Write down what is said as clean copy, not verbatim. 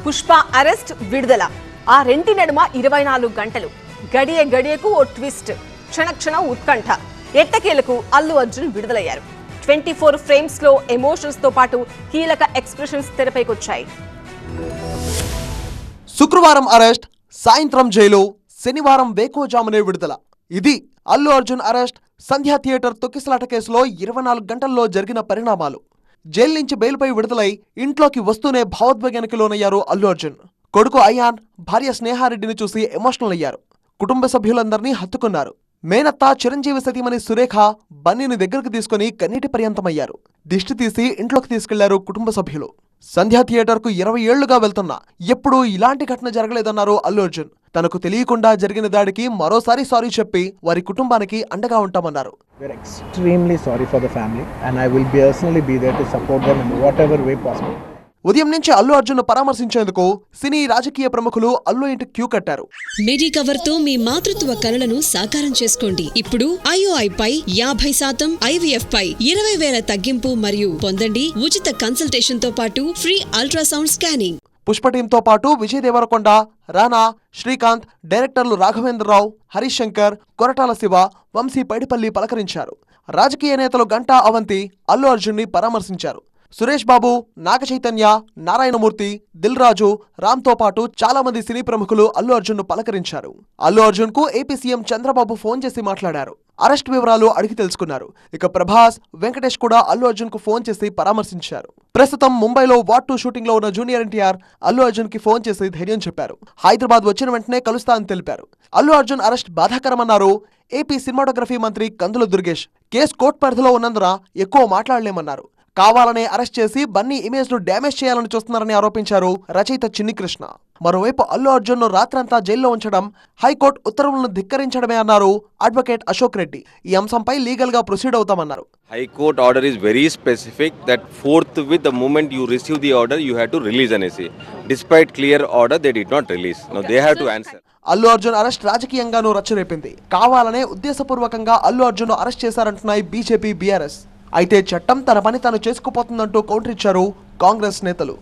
Pushpa arrest విడుదల ఆ రెంటి నడుమ 24 గంటలు గడియ గడియకు ఓ ట్విస్ట్ క్షణక్షణం ఉత్కంఠ ఎట్టకేలకు అల్లు అర్జున్ విడుదలయ్యారు 24 ఫ్రేమ్స్ లో ఎమోషన్స్ తో పాటు కీలక ఎక్స్‌ప్రెషన్స్ తెరపైకొచ్చాయి శుక్రవారం అరెస్ట్ సాయంత్రం జైలు శనివారం వేకోజామునే విడుదల ఇది అల్లు అర్జున్ అరెస్ట్ సంధ్యా థియేటర్ తొక్కిసలాట కేసులో 24 గంటల్లో జరిగిన పరిణామాలు జైలు నుంచి బెయిల్పై విడుదలై ఇంట్లోకి వస్తూనే భావోద్వేగానికి లోనయ్యారు అల్లు అర్జున్ కొడుకు అయాన్ భార్య స్నేహారెడ్డిని చూసి ఎమోషనల్ అయ్యారు కుటుంబ సభ్యులందరినీ హత్తుకున్నారు మేనత్త చిరంజీవి సతీమణి సురేఖ బన్నీని దగ్గరకు తీసుకుని కన్నీటి పర్యంతమయ్యారు దిష్టి తీసి ఇంట్లోకి తీసుకెళ్లారు కుటుంబ సభ్యులు సంధ్యా థియేటర్కు 20 ఏళ్లుగా వెళ్తున్నా ఎప్పుడూ ఇలాంటి ఘటన జరగలేదన్నారు అల్లు అర్జున్ తనకు తెలియకుండా జరిగిన దాడికి మరోసారి సారీ చెప్పి వారి కుటుంబానికి అండగా ఉంటామన్నారు. We are extremely sorry for the family and I will personally be there to support them in whatever way possible. ఉదయం నుంచి అల్లు అర్జున్ పరామర్శించేందుకు సినీ రాజకీయ ప్రముఖులు అల్లు ఇంటి క్యూ కట్టారు. మెడికవర్ తో మీ మాతృత్వ కలలను సాకారం చేసుకోండి. ఇప్పుడు IOI పై 50% IVF పై 20,000 తగ్గింపు మరియు పొందండి ఉచిత కన్సల్టేషన్ తో పాటు ఫ్రీ అల్ట్రాసౌండ్ స్కానింగ్. పుష్ప టీంతో పాటు విజయ్ దేవరకొండ, రానా, శ్రీకాంత్, డైరెక్టర్లు రాఘవేంద్రరావు, హరీష్ శంకర్, కొరటాల శివ, వంశీ పైడిపల్లి పలకరించారు. రాజకీయ నేతలు గంటా అవంతి అల్లు అర్జున్ ని పరామర్శించారు. సురేష్ బాబు, నాగ చైతన్య, నారాయణమూర్తి, దిల్ రాజు, రామ్తో పాటు చాలా మంది సినీ ప్రముఖులు అల్లు అర్జున్ ను పలకరించారు. అల్లు అర్జున్ కు ఏపీ సీఎం చంద్రబాబు ఫోన్ చేసి మాట్లాడారు. అరెస్ట్ వివరాలు అడిగి తెలుసుకున్నారు. ఇక ప్రభాస్, వెంకటేష్ కూడా అల్లు అర్జున్ కు ఫోన్ చేసి పరామర్శించారు. ప్రస్తుతం ముంబైలో వార్ 2 షూటింగ్ లో ఉన్న జూనియర్ ఎన్టీఆర్ అల్లు అర్జున్ కి ఫోన్ చేసి ధైర్యం చెప్పారు. హైదరాబాద్ వచ్చిన వెంటనే కలుస్తా అని తెలిపారు. అల్లు అర్జున్ అరెస్ట్ బాధాకరమన్నారు. ఏపీ సినిమాటోగ్రఫీ మంత్రి కందుల దుర్గేష్ కేసు కోర్టు పరిధిలో ఉన్నందున ఎక్కువ మాట్లాడలేమన్నారు. కావాలనే అరెస్ట్ చేసి బన్నీ ఇమేజ్ ను డ్యామేజ్ చేయాలని చూస్తున్నారని ఆరోపించారు రచయిత చిన్ని కృష్ణ. మరోవైపు అల్లు అర్జున్ ను రాత్రంతా జైల్లో ఉంచడం హైకోర్టు ఉత్తర్వులను ధిక్కరించడమే అన్నారు అడ్వకేట్ అశోక్ రెడ్డి. ఈ అంశంపై లీగల్ గా proceed అవుతామన్నారు. High Court order is very specific that forthwith the moment you receive the order you have to release NSA. Despite clear order they did not release. Now they have to answer. Allu Arjun arrest రాజకీయంగానూ రచ్చరేపింది. కావాలనే ఉద్దేశపూర్వకంగా అల్లు అర్జున్ ను arrest చేశారంటున్నాయి BJP, BRS. అయితే చట్టం తన పని తాను చేసుకుపోతుందంటూ కౌంటర్ ఇచ్చారు కాంగ్రెస్ నేతలు.